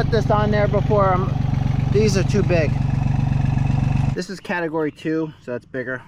put this on there before these are too big. This is category 2, so that's bigger.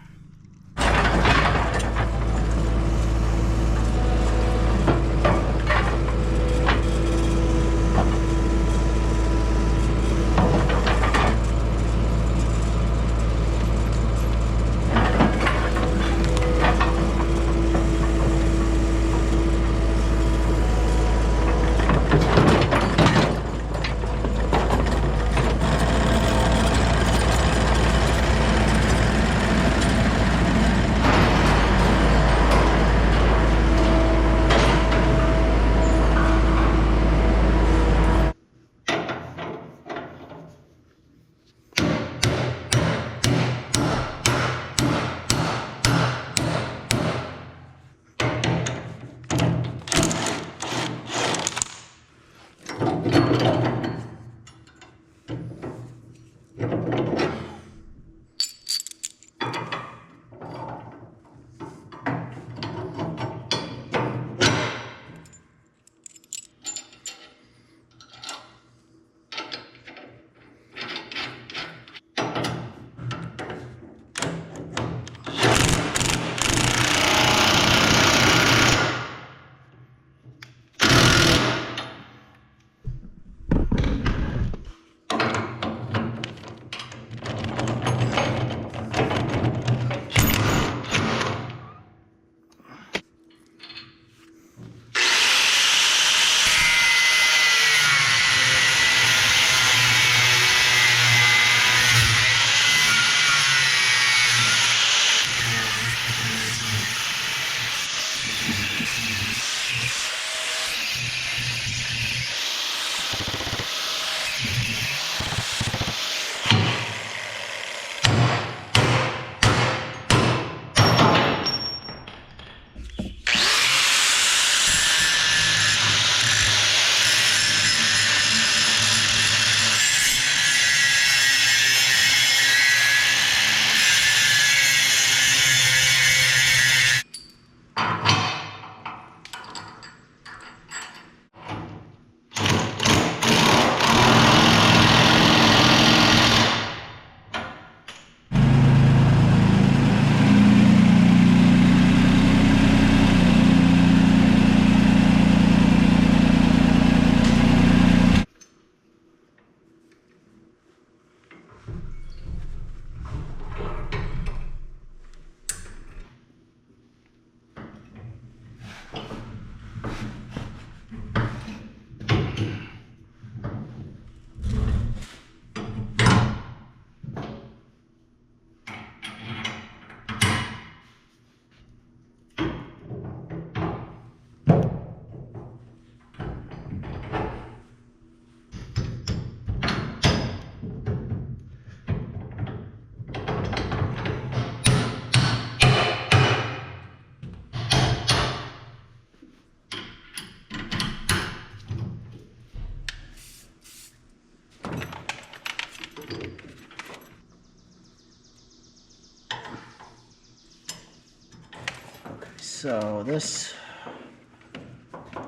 So this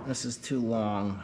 is too long.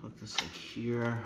Put this like here.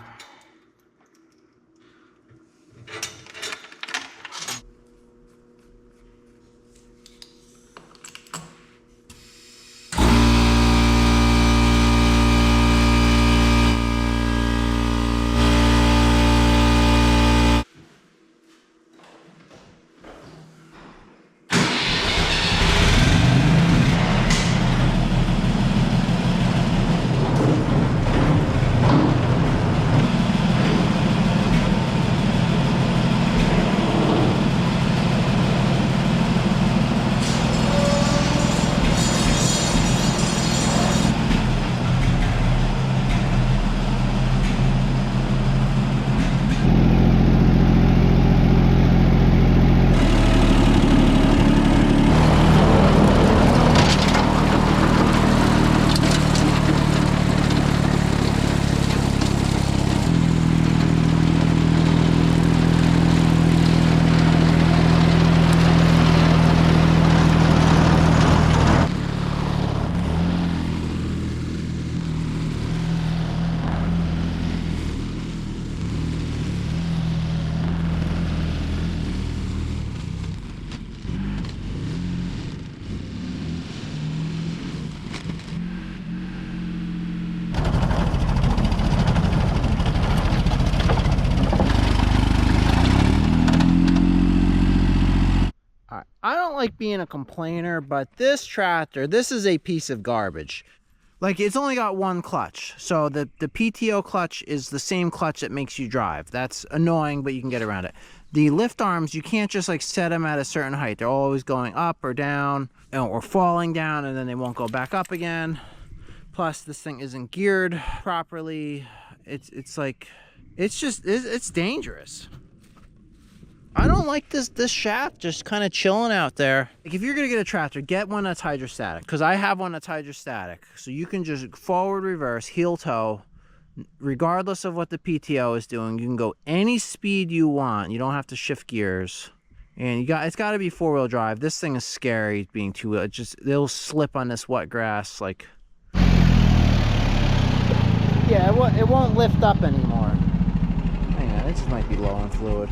I don't like being a complainer, but this tractor, this is a piece of garbage. Like, it's only got one clutch. So the PTO clutch is the same clutch that makes you drive. That's annoying, but you can get around it. The lift arms, you can't just like set them at a certain height. They're always going up or down, or falling down, and then they won't go back up again. Plus, this thing isn't geared properly. It's like, it's dangerous. I don't like this shaft just kind of chilling out there. Like, if you're gonna get a tractor, get one that's hydrostatic, because I have one that's hydrostatic. So you can just forward, reverse, heel toe, regardless of what the PTO is doing. You can go any speed you want. You don't have to shift gears. And it's got to be 4-wheel drive. This thing is scary being 2-wheel. It'll slip on this wet grass. Like, yeah, it won't lift up anymore. Hang on, it just might be low on fluid.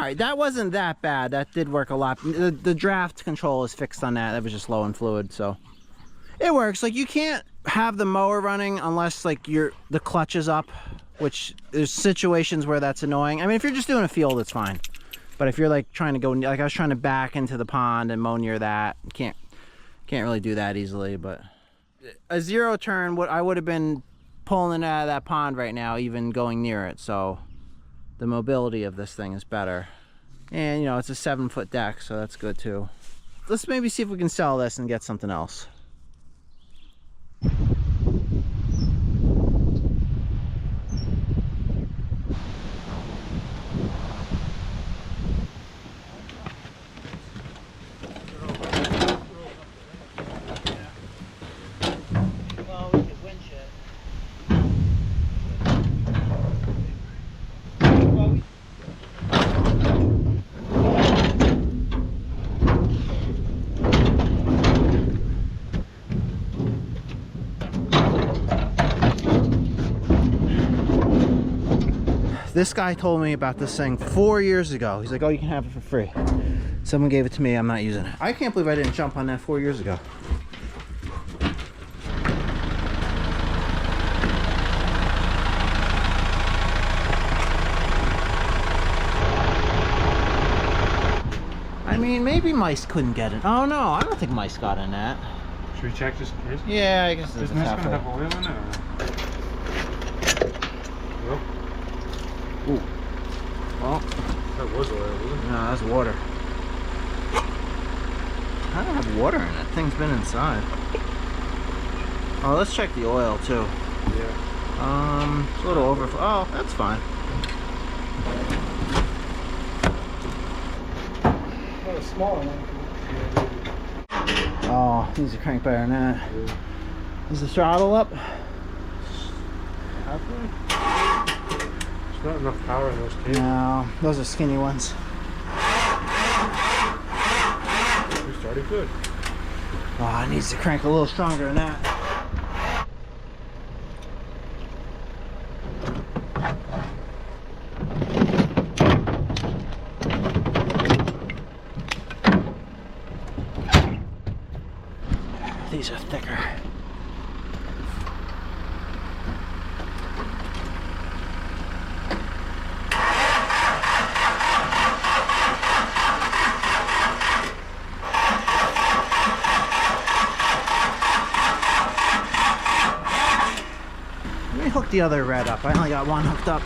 right, that wasn't that bad. That did work a lot. The draft control is fixed on that. That was just low in fluid, so it works. Like, you can't have the mower running unless like the clutch is up, which there's situations where that's annoying. I mean, if you're just doing a field, it's fine. But if you're like trying to go, like I was trying to back into the pond and mow near that, can't really do that easily. But a zero turn, I would have been pulling it out of that pond right now, even going near it. So the mobility of this thing is better. And you know, it's a 7-foot deck, so that's good too. Let's maybe see if we can sell this and get something else. This guy told me about this thing 4 years ago. He's like, oh, you can have it for free. Someone gave it to me, I'm not using it. I can't believe I didn't jump on that 4 years ago. I mean, maybe mice couldn't get it. Oh no, I don't think mice got in that. Should we check just in case? Yeah, I guess it's Isn't this gonna have oil in it? Or? Ooh. Well, that was oil, wasn't it? No, that's water. I don't have water in it. Thing's been inside. Oh, let's check the oil too. Yeah. It's a little overflow. Oh, that's fine. Not a small one. Oh, needs a crank better than that. Yeah. Is the throttle up? Halfway? There's not enough power in those cables. No, those are skinny ones. We started good. Oh, it needs to crank a little stronger than that. These are thicker. Let me hook the other red up. I only got one hooked up.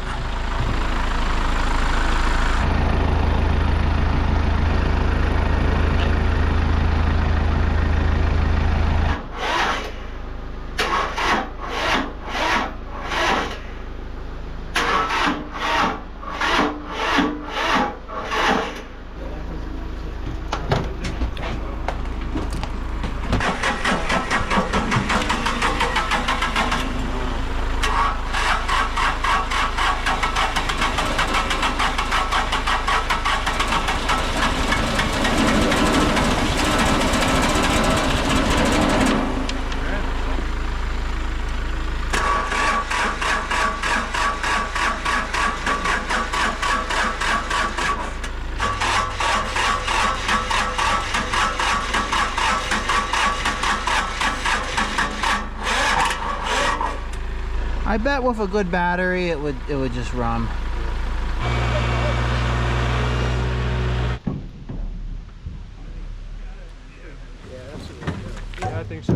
I bet with a good battery it would just run. Yeah, I think so.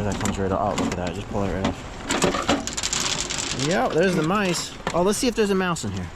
Or that comes right off. Oh, look at that. Just pull it right off. Yep, there's the mice. Oh, let's see if there's a mouse in here.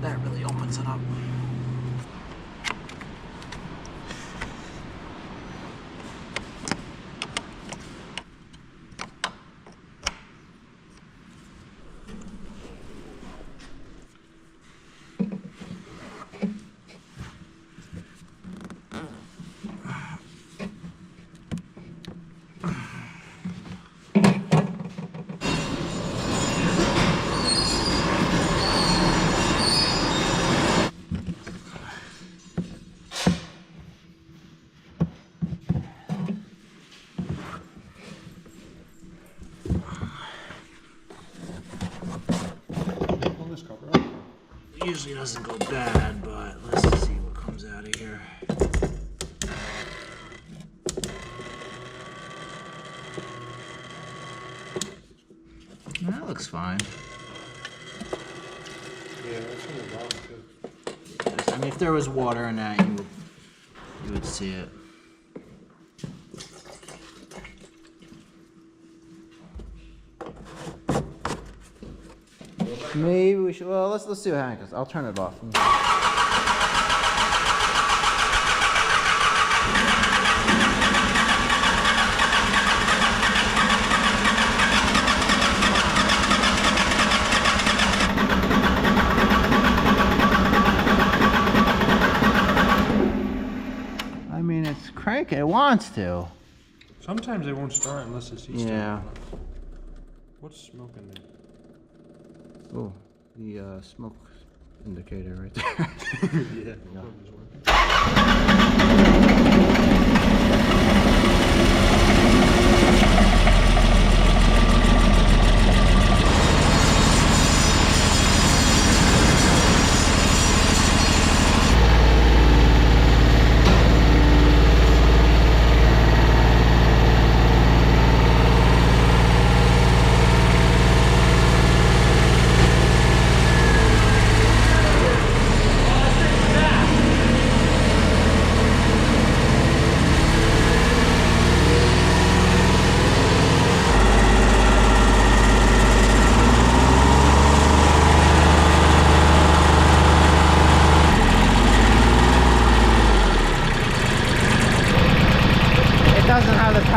That really opens it up. Usually doesn't go bad, but let's see what comes out of here. That looks fine. Yeah, that's on the bottom too. I mean, if there was water in that, you would see it. Maybe we should. Well, let's see what happens. I'll turn it off. I mean, it's cranking. It wants to. Sometimes it won't start unless it's Easter. Yeah. What's smoking there? Oh, the smoke indicator right there. Yeah.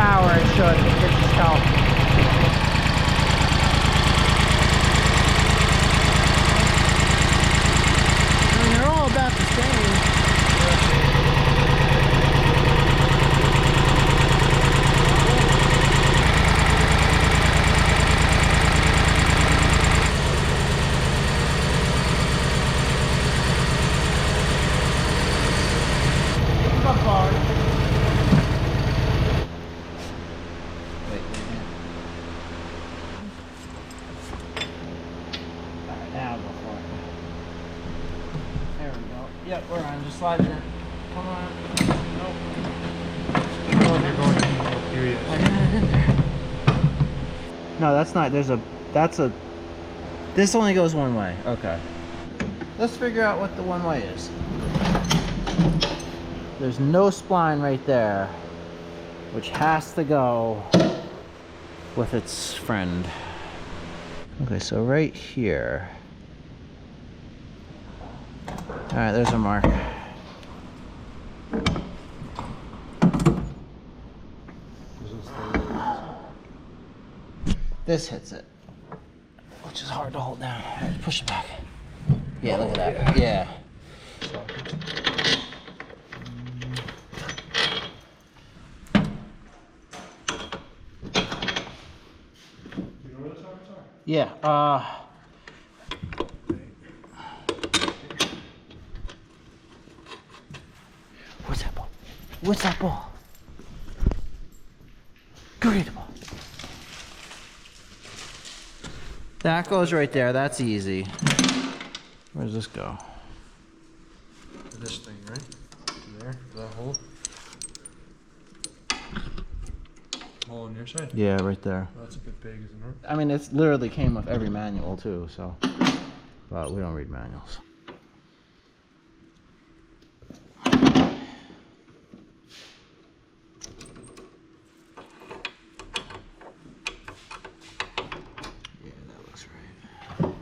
power it should. It gets its help. I mean, they're all about the same. Yep, we're on. Just slide it in. Come on. Nope. Oh, you're going in. Oh, here he is. I got it in there. No, that's not. That's a. This only goes one way. Okay. Let's figure out what the one way is. There's no spline right there, which has to go with its friend. Okay, so right here. Alright, there's a mark. This hits it, which is hard to hold down. Alright, push it back. Yeah, look at that. Yeah. You know where the sockets are? Yeah, what's that ball? What's that ball? Go get the ball. That goes right there. That's easy. Where does this go? This thing, right? There, that hole. Hole on your side? Yeah, right there. Oh, that's a bit big, isn't it? I mean, it's literally came with every manual too, so. But we don't read manuals. Yeah, that looks right.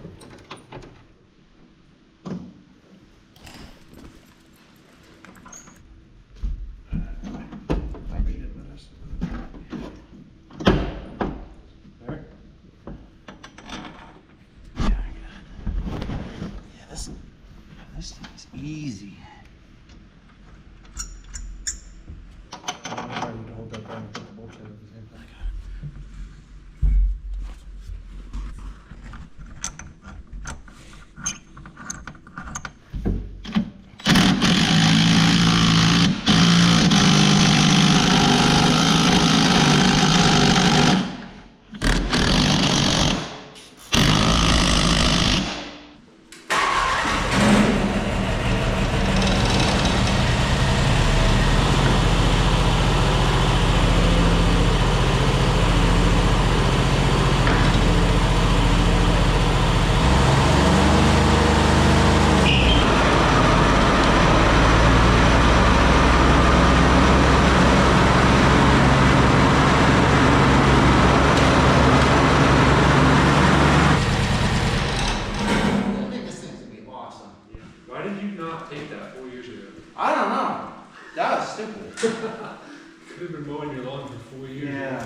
There? Yeah, this thing is easy. I would hold that down and put the bolts in at the same time. I think this thing's gonna be awesome. Why did you not take that 4 years ago? I don't know. That was stupid. Could have been mowing your lawn for 4 years. Yeah.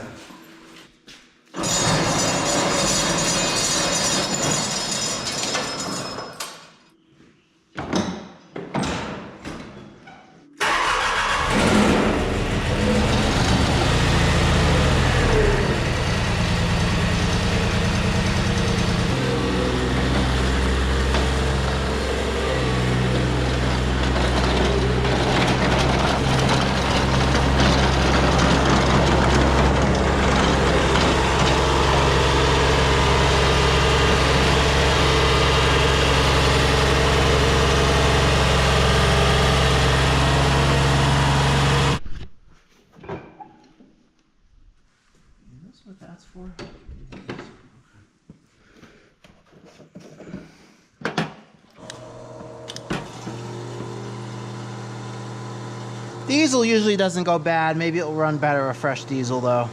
That's what that's for. Diesel usually doesn't go bad. Maybe it'll run better a fresh diesel though.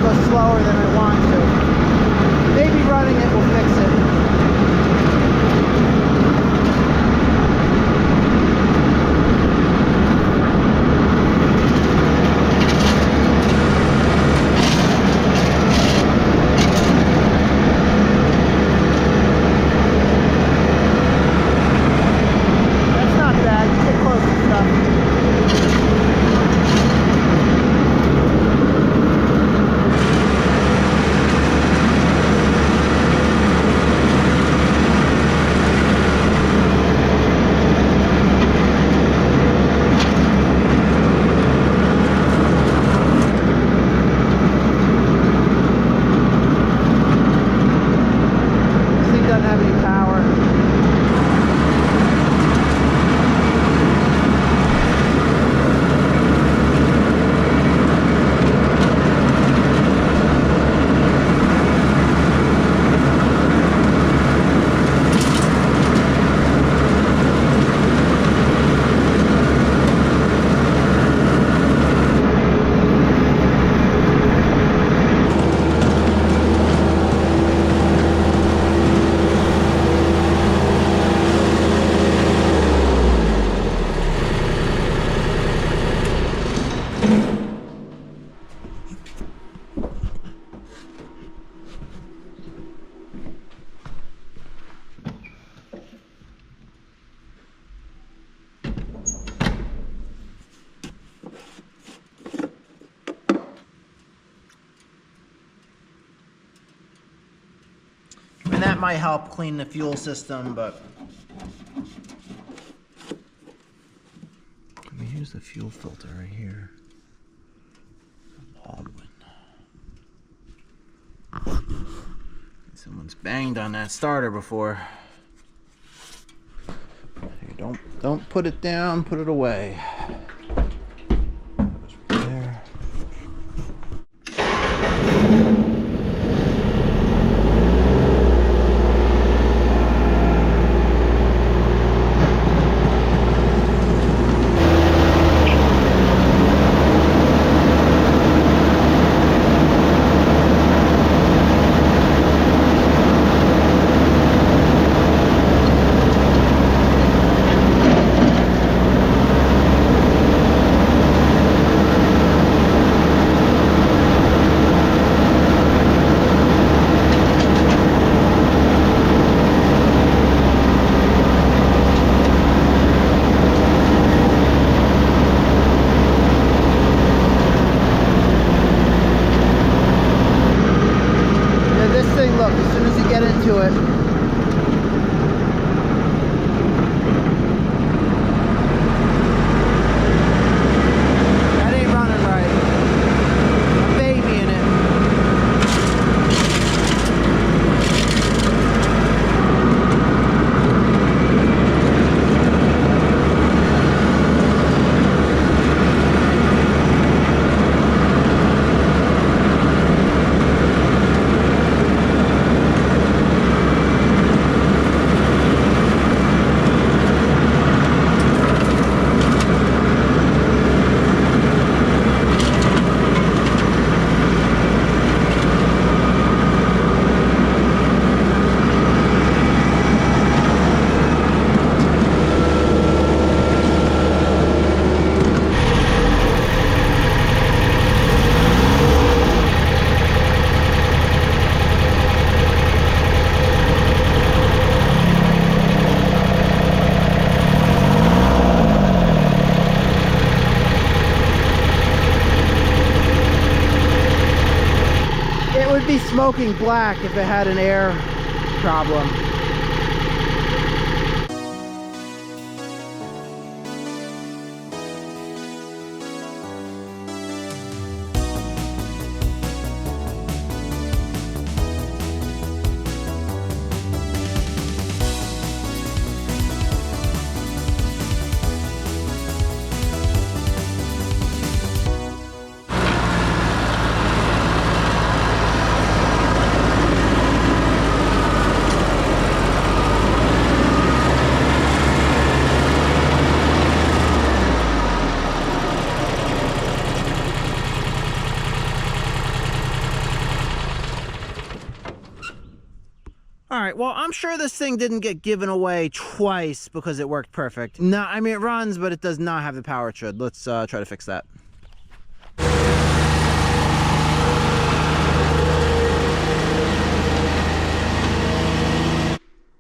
go slower than I want to. Maybe running it will fix it. And that might help clean the fuel system, but I mean, here's the fuel filter right here. Someone's banged on that starter before. Here, don't put it down, put it away. There. Be smoking black if it had an air problem. right, well, I'm sure this thing didn't get given away twice because it worked perfect. No, I mean, it runs, but it does not have the power it should. Let's try to fix that.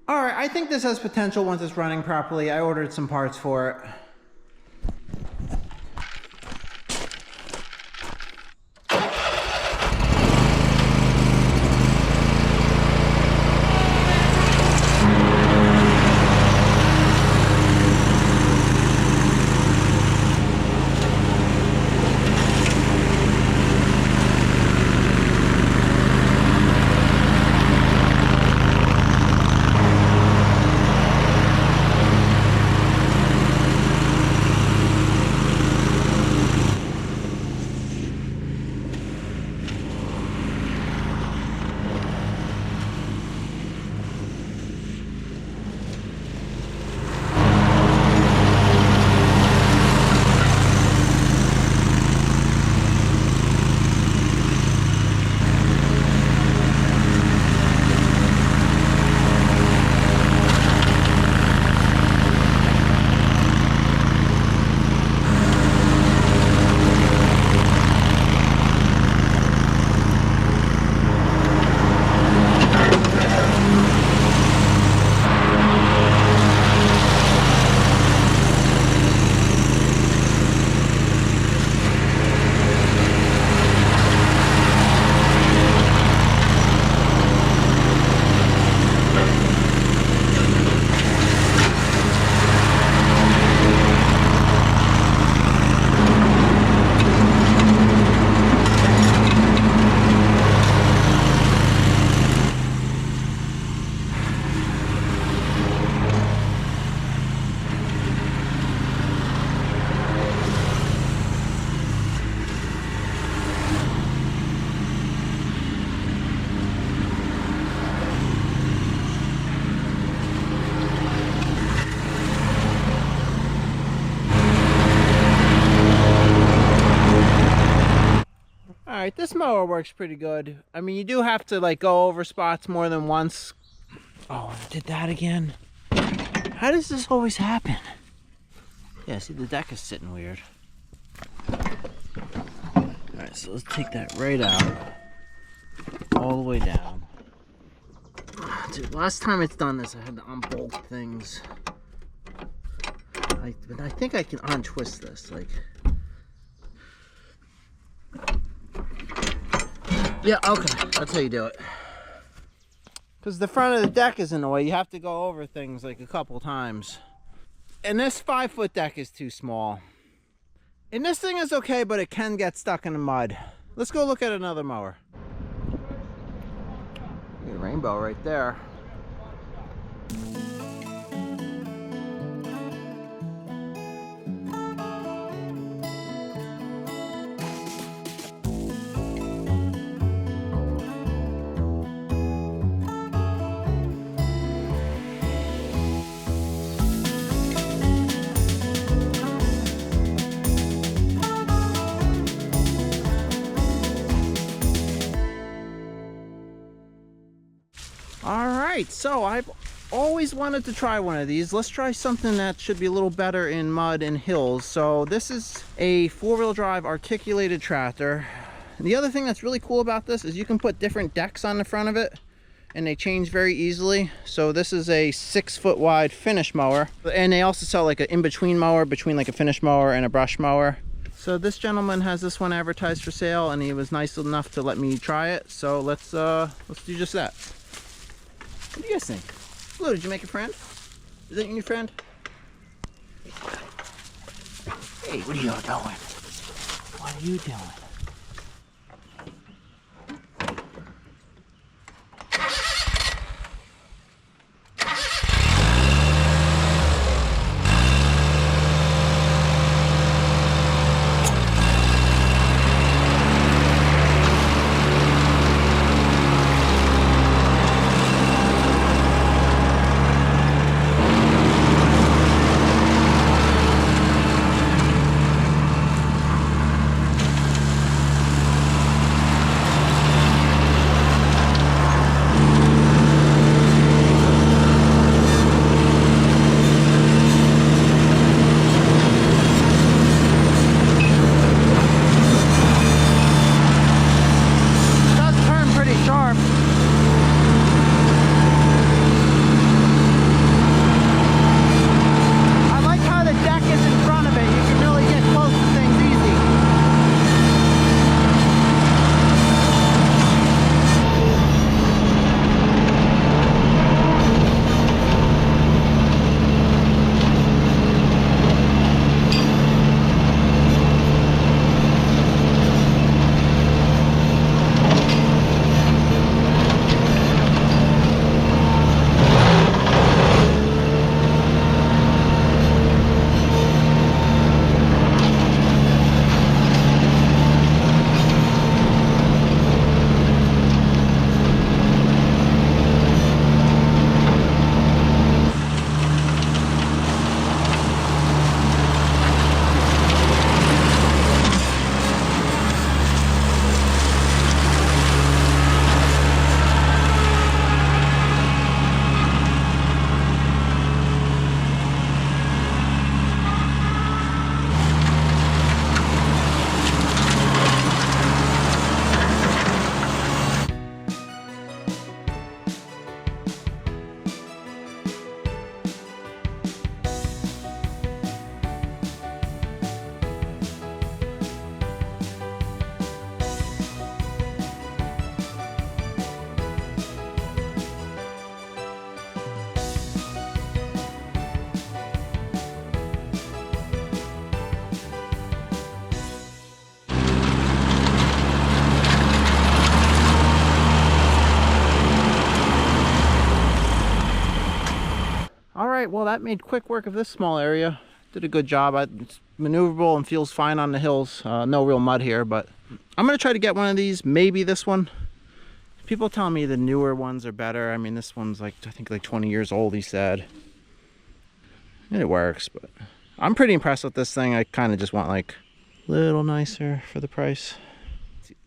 All right, I think this has potential once it's running properly. I ordered some parts for it. All right, this mower works pretty good. I mean, you do have to like go over spots more than once. Oh, I did that again. How does this always happen? Yeah, see, the deck is sitting weird. All right, so let's take that right out. All the way down. Dude, last time it's done this, I had to unbolt things. But I think I can untwist this, like. Yeah, okay, that's how you do it. Because the front of the deck is in the way, you have to go over things like a couple times. And this 5-foot deck is too small. And this thing is okay, but it can get stuck in the mud. Let's go look at another mower. Look at a rainbow right there. Alright, so I've always wanted to try one of these. Let's try something that should be a little better in mud and hills. So this is a 4-wheel drive articulated tractor. And the other thing that's really cool about this is you can put different decks on the front of it and they change very easily. So this is a 6-foot wide finish mower. And they also sell like an in-between mower between like a finish mower and a brush mower. So this gentleman has this one advertised for sale and he was nice enough to let me try it. So let's do just that. What do you guys think? Blue, did you make a friend? Is that your new friend? Hey, what are you doing? What are you doing? right, well, that made quick work of this small area. Did a good job. It's maneuverable and feels fine on the hills. No real mud here, but I'm gonna try to get one of these, maybe this one. People tell me the newer ones are better. I mean, this one's like, I think like 20 years old, he said. And it works, but I'm pretty impressed with this thing. I kind of just want like a little nicer for the price.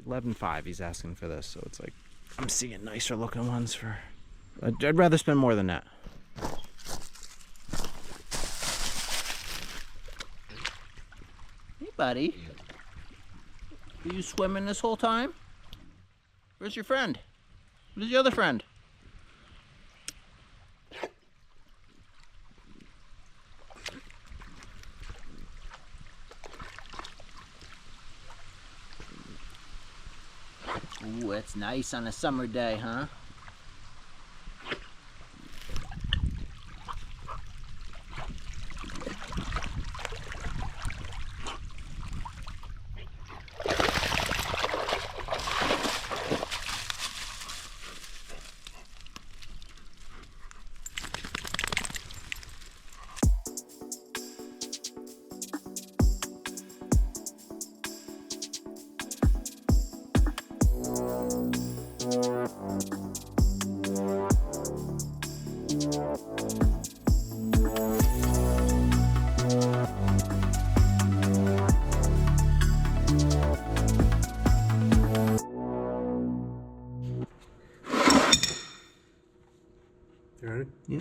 11.5 he's asking for this, so it's like I'm seeing nicer looking ones for. I'd rather spend more than that. Hey, buddy. Were you swimming this whole time? Where's your friend? Where's your other friend? Ooh, it's nice on a summer day, huh? You ready? Yeah.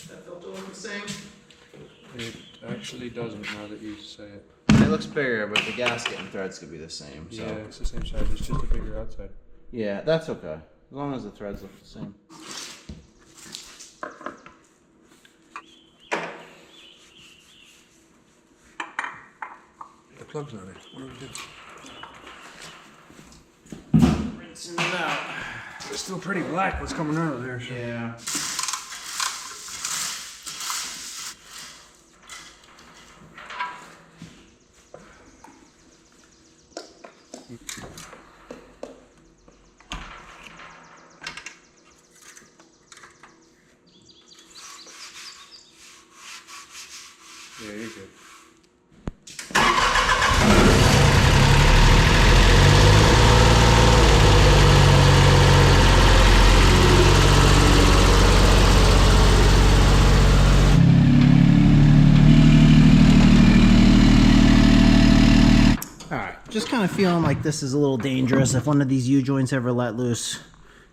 That filter look the same? It actually doesn't now that you say it. It looks bigger, but the gasket and threads could be the same. So. Yeah, it's the same size. It's just a bigger outside. Yeah, that's okay. As long as the threads look the same. The plug's not in. What do we do? Rinsing it out. It's still pretty black what's coming out of there. So. Yeah. Yeah, you're good. Alright, just kind of feeling like this is a little dangerous. If one of these U-joints ever let loose,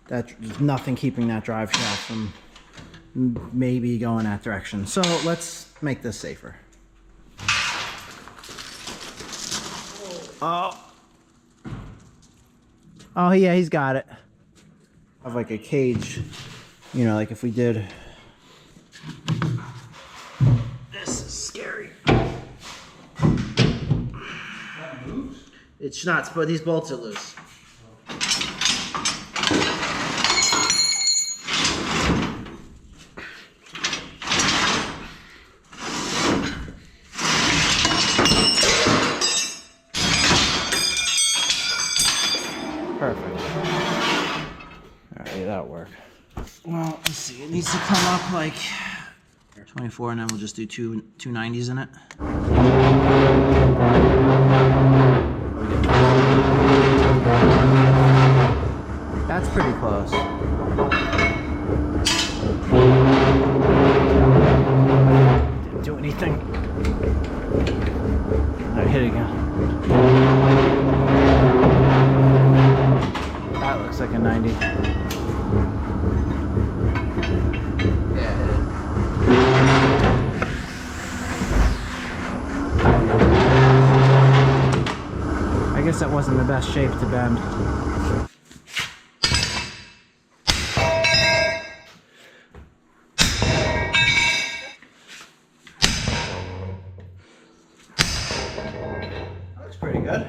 there's nothing keeping that drive shaft from maybe going that direction. So let's make this safer. Oh. Oh yeah, he's got it. Of like a cage, you know, like if we did. This is scary. That moves? It's nuts, but these bolts are loose. Perfect. Alright, that'll work. Well, let's see. It needs to come up like 24, and then we'll just do two 290s in it. That's pretty close. Didn't do anything. Alright, hit it again. That looks like a 90. Yeah, hit it. I guess that wasn't the best shape to bend. Looks pretty good.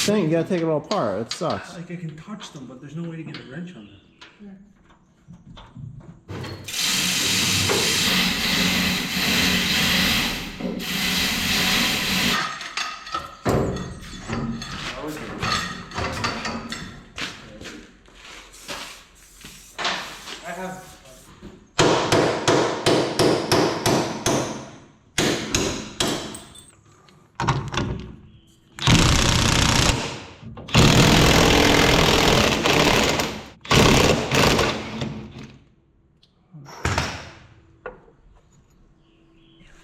thing. You gotta take it all apart. It sucks. Like I can touch them, but there's no way to get a wrench on them. I have.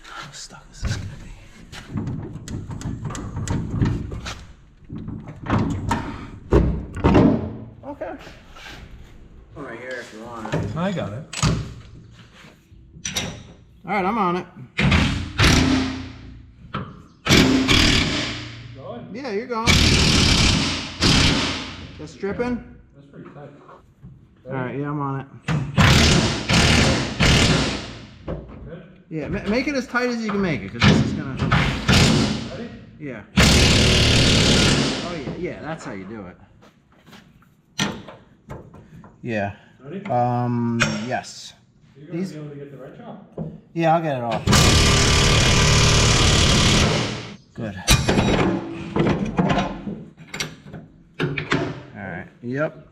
How stuck is this gonna be? Okay. Come right here if you want it. I got it. All right, I'm on it. Going? Yeah, you're going. Just stripping? That's pretty tight. All right, yeah, I'm on it. Good? Yeah, make it as tight as you can make it, because this is gonna... Ready? Yeah. Oh, yeah, yeah, that's how you do it. Yeah. Ready? Yes. You're going to be able to get the wrench off? Yeah, I'll get it off. Good. All right. Yep.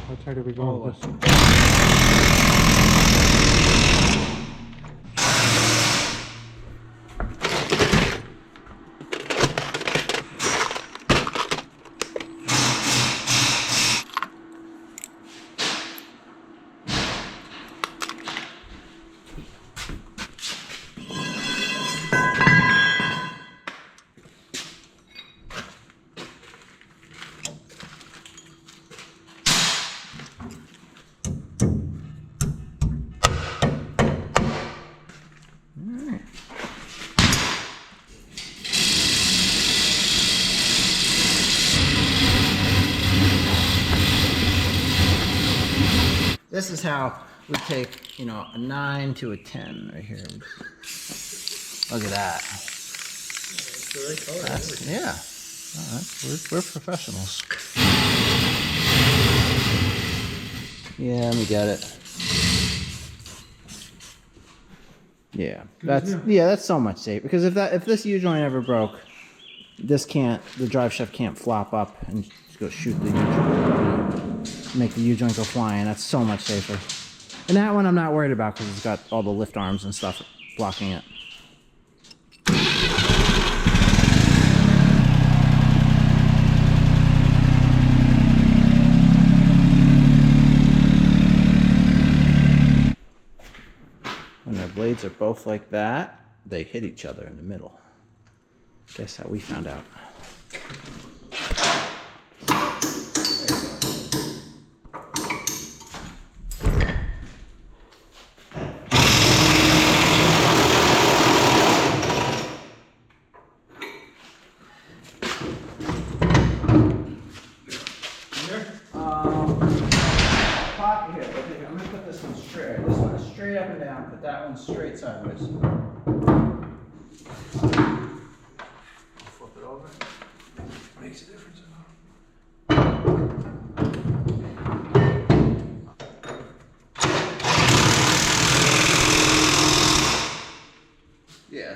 How tight are we going with this? This is how we take, you know, a 9 to a 10 right here. Look at that. It's the right color. That's, yeah. Oh, we're professionals. Yeah, let me get it. Yeah, that's so much safer, because if this U joint ever broke, the drive shaft can't flop up and just go shoot the U joint, make the U joint go flying. That's so much safer. And that one I'm not worried about because it's got all the lift arms and stuff blocking it. When their blades are both like that, they hit each other in the middle. Guess how we found out. Here, I'm gonna put this one straight. This one is straight up and down, but that one's straight sideways. Flip it over. Makes a difference. Yeah.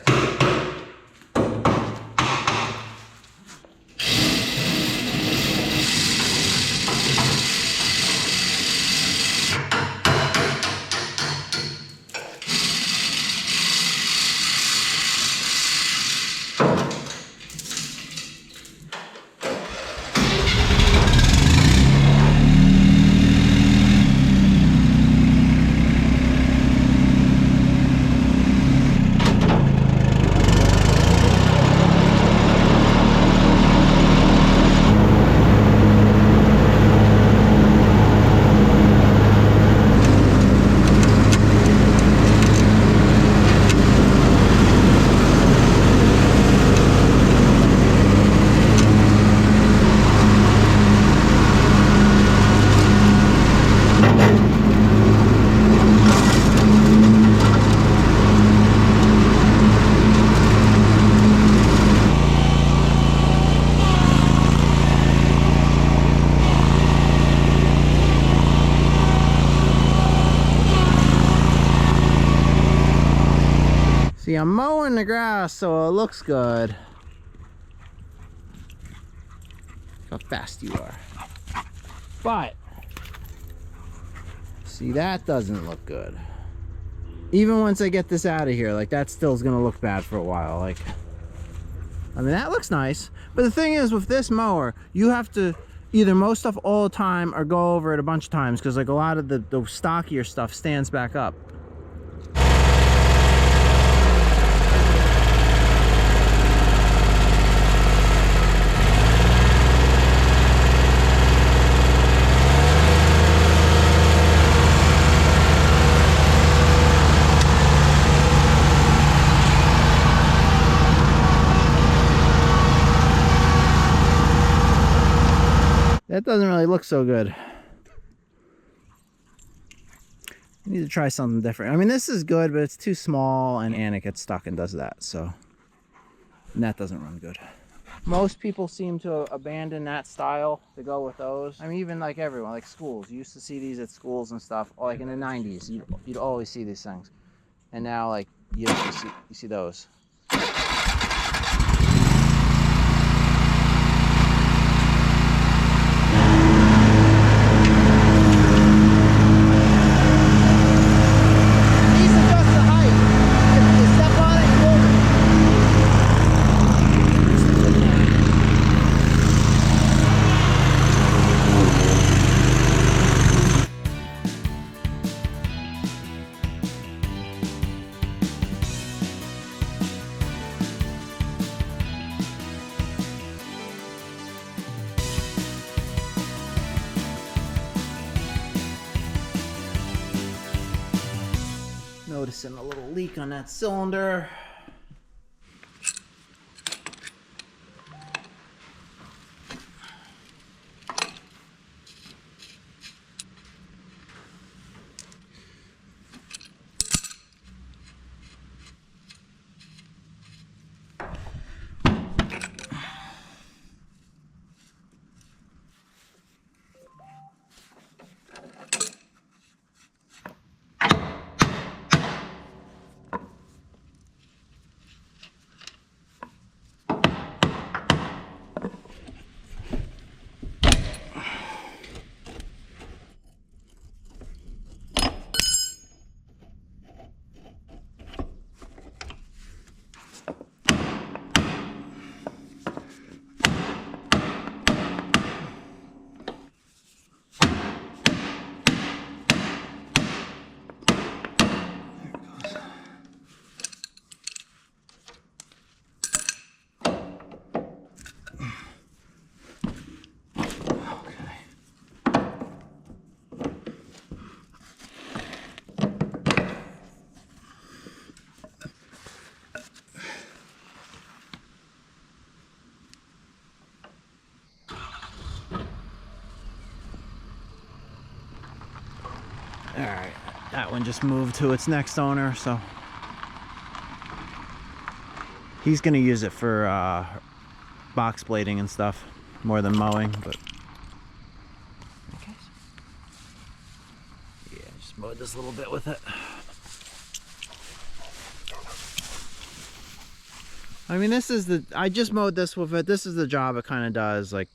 cutting the grass so it looks good. Look how fast you are. But see, that doesn't look good. Even once I get this out of here, like that still is gonna look bad for a while. Like, I mean, that looks nice, but the thing is with this mower, you have to either mow stuff all the time or go over it a bunch of times, because like a lot of the stockier stuff stands back up. That doesn't really look so good. I need to try something different. I mean, this is good, but it's too small, and it gets stuck and does that, so. And that doesn't run good. Most people seem to abandon that style to go with those. I mean, even like everyone, like schools. You used to see these at schools and stuff. Like in the 90s, you'd always see these things. And now, like, you see those. Noticing a little leak on that cylinder. Alright, that one just moved to its next owner, so he's gonna use it for box blading and stuff more than mowing, but yeah, just mowed this little bit with it. I mean, I just mowed this with it. This is the job it kind of does. Like,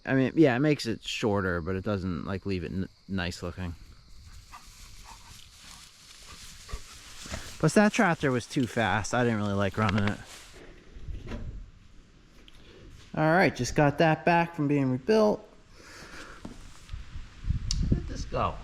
I mean, yeah, it makes it shorter, but it doesn't like leave it nice looking. Plus that tractor was too fast. I didn't really like running it. Alright, just got that back from being rebuilt. Where did this go?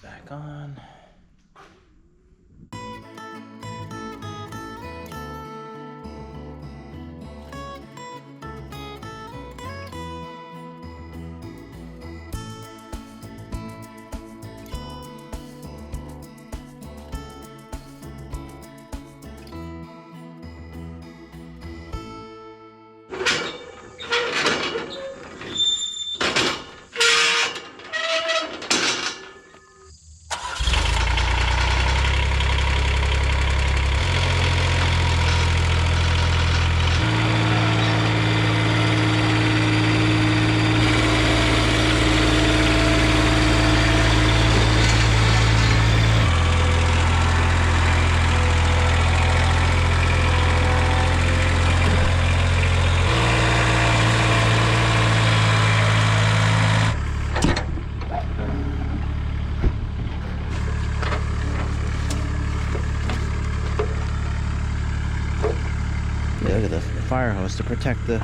Back on. it's to protect the...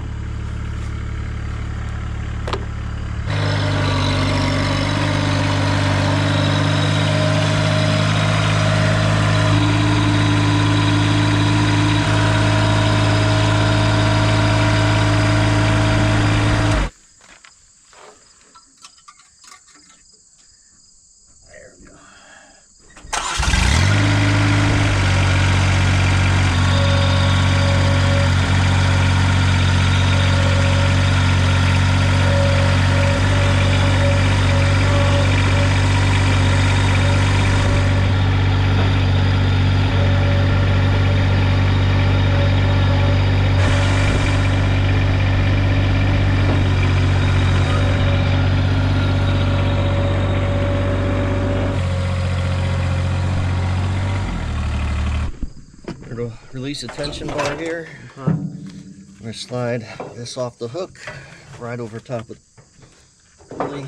To release the tension bar here, we're going to slide this off the hook right over top of the pulley.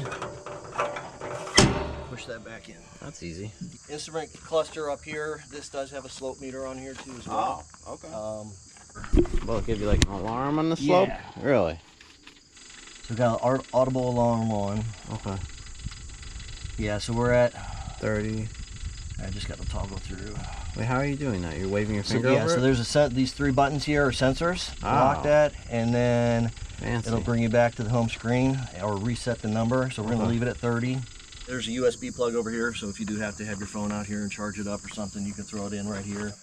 Push that back in. That's easy. Instrument cluster up here. This does have a slope meter on here too as well. Oh, okay. Will it give you like an alarm on the slope? Yeah. Really? So we got an audible alarm on. Okay. Yeah, so we're at 30. I just got to toggle through. Wait, how are you doing that? You're waving your finger Yeah, over so it? there's these 3 buttons here are sensors. Lock that, and then Fancy. it'll bring you back to the home screen or reset the number. So we're going to leave it at 30. There's a USB plug over here, so if you do have to have your phone out here and charge it up or something, you can throw it in right here.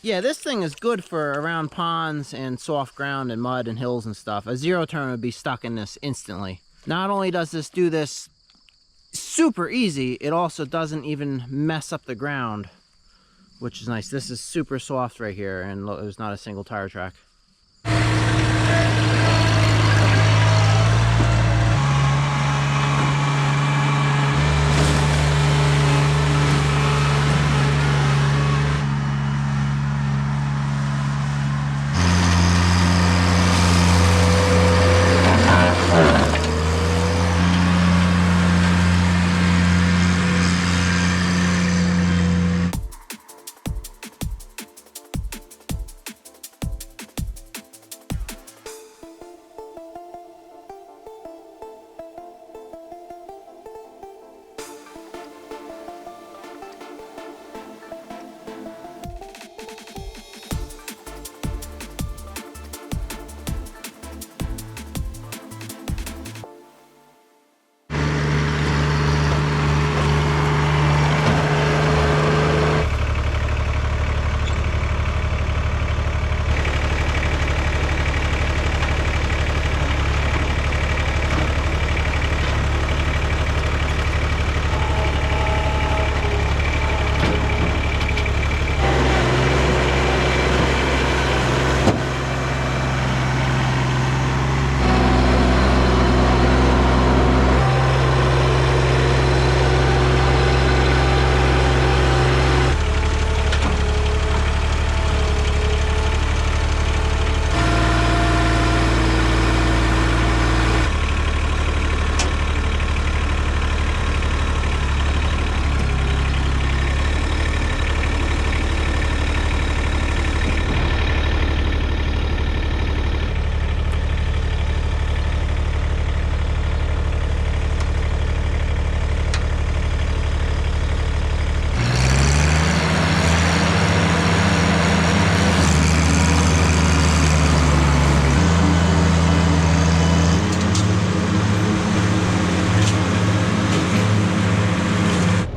Yeah, this thing is good for around ponds and soft ground and mud and hills and stuff. A zero turn would be stuck in this instantly. Not only does this do this super easy, it also doesn't even mess up the ground, which is nice. This is super soft right here, and look, there's not a single tire track.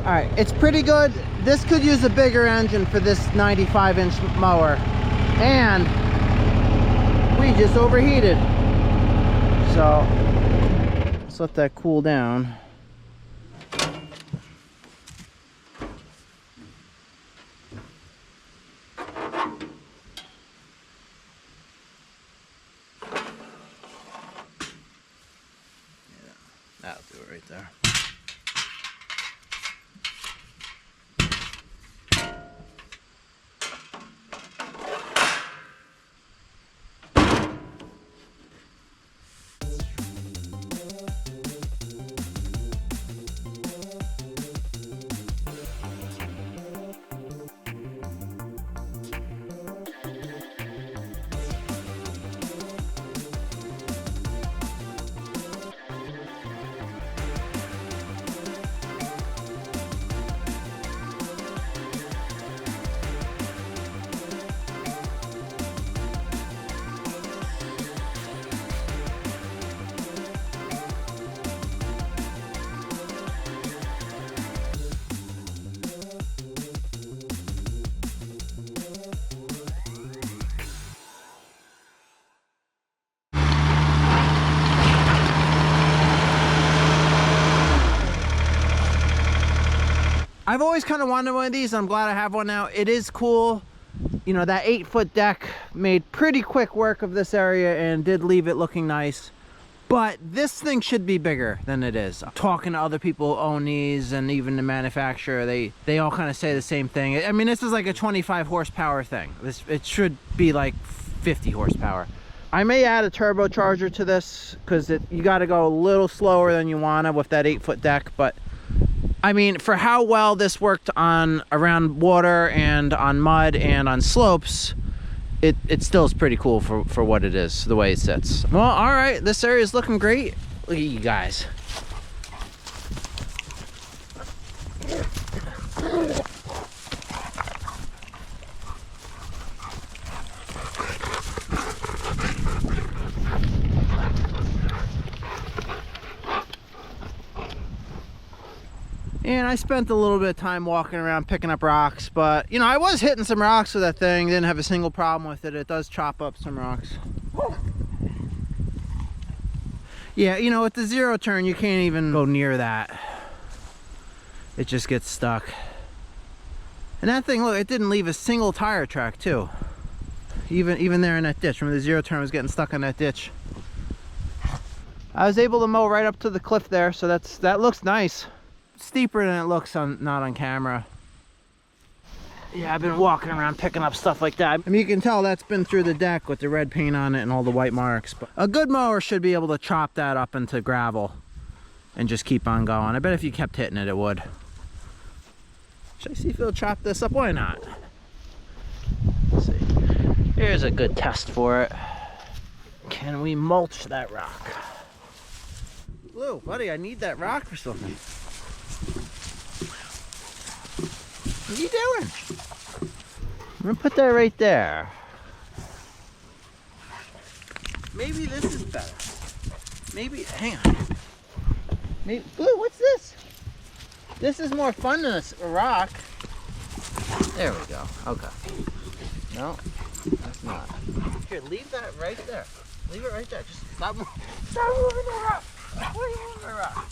Alright, it's pretty good. This could use a bigger engine for this 95-inch mower. And we just overheated. So let's let that cool down. That'll do it right there. I've always kind of wanted one of these. I'm glad I have one now. It is cool. You know, that 8-foot deck made pretty quick work of this area and did leave it looking nice. But this thing should be bigger than it is. Talking to other people who own these, and even the manufacturer, they all kind of say the same thing. I mean, this is like a 25 horsepower thing. It should be like 50 horsepower. I may add a turbocharger to this because you got to go a little slower than you want to with that 8-foot deck. But I mean, for how well this worked on around water and on mud and on slopes, it still is pretty cool for what it is, the way it sits. Well, all right, this area is looking great. Look at you guys. And I spent a little bit of time walking around picking up rocks, but you know, I was hitting some rocks with that thing, didn't have a single problem with it. It does chop up some rocks. Yeah, you know, with the zero turn, you can't even go near that. It just gets stuck. And that thing, look, it didn't leave a single tire track too. Even there in that ditch. Remember, the zero turn was getting stuck in that ditch. I was able to mow right up to the cliff there, so that looks nice. Steeper than it looks not on camera. Yeah, I've been walking around picking up stuff like that. I mean, you can tell that's been through the deck with the red paint on it and all the white marks. But a good mower should be able to chop that up into gravel and just keep on going. I bet if you kept hitting it, it would. Should I see if it'll chop this up? Why not? Let's see. Here's a good test for it. Can we mulch that rock? Blue, buddy, I need that rock for something. What are you doing? I'm gonna put that right there. Maybe this is better. Maybe, hang on. Maybe, Blue, what's this? This is more fun than a rock. There we go, okay. No, that's not. Here, leave that right there. Leave it right there. Just stop moving the rock. Why are you moving the rock?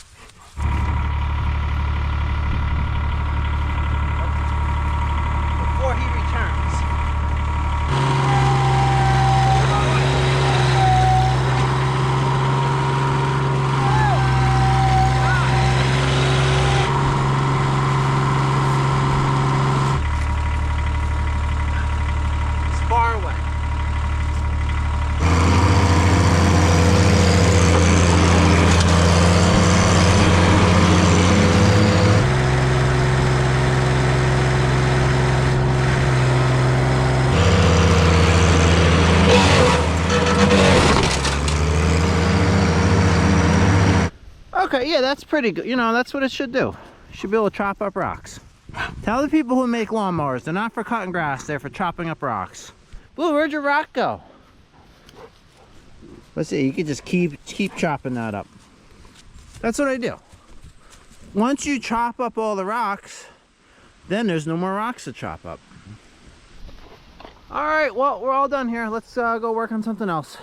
Before he returns. It's far away. Okay, yeah, that's pretty good. You know, that's what it should do. You should be able to chop up rocks. Tell the people who make lawnmowers, they're not for cutting grass, they're for chopping up rocks. Blue, where'd your rock go? Let's see, you can just keep chopping that up. That's what I do. Once you chop up all the rocks, then there's no more rocks to chop up. All right, well, we're all done here. Let's go work on something else.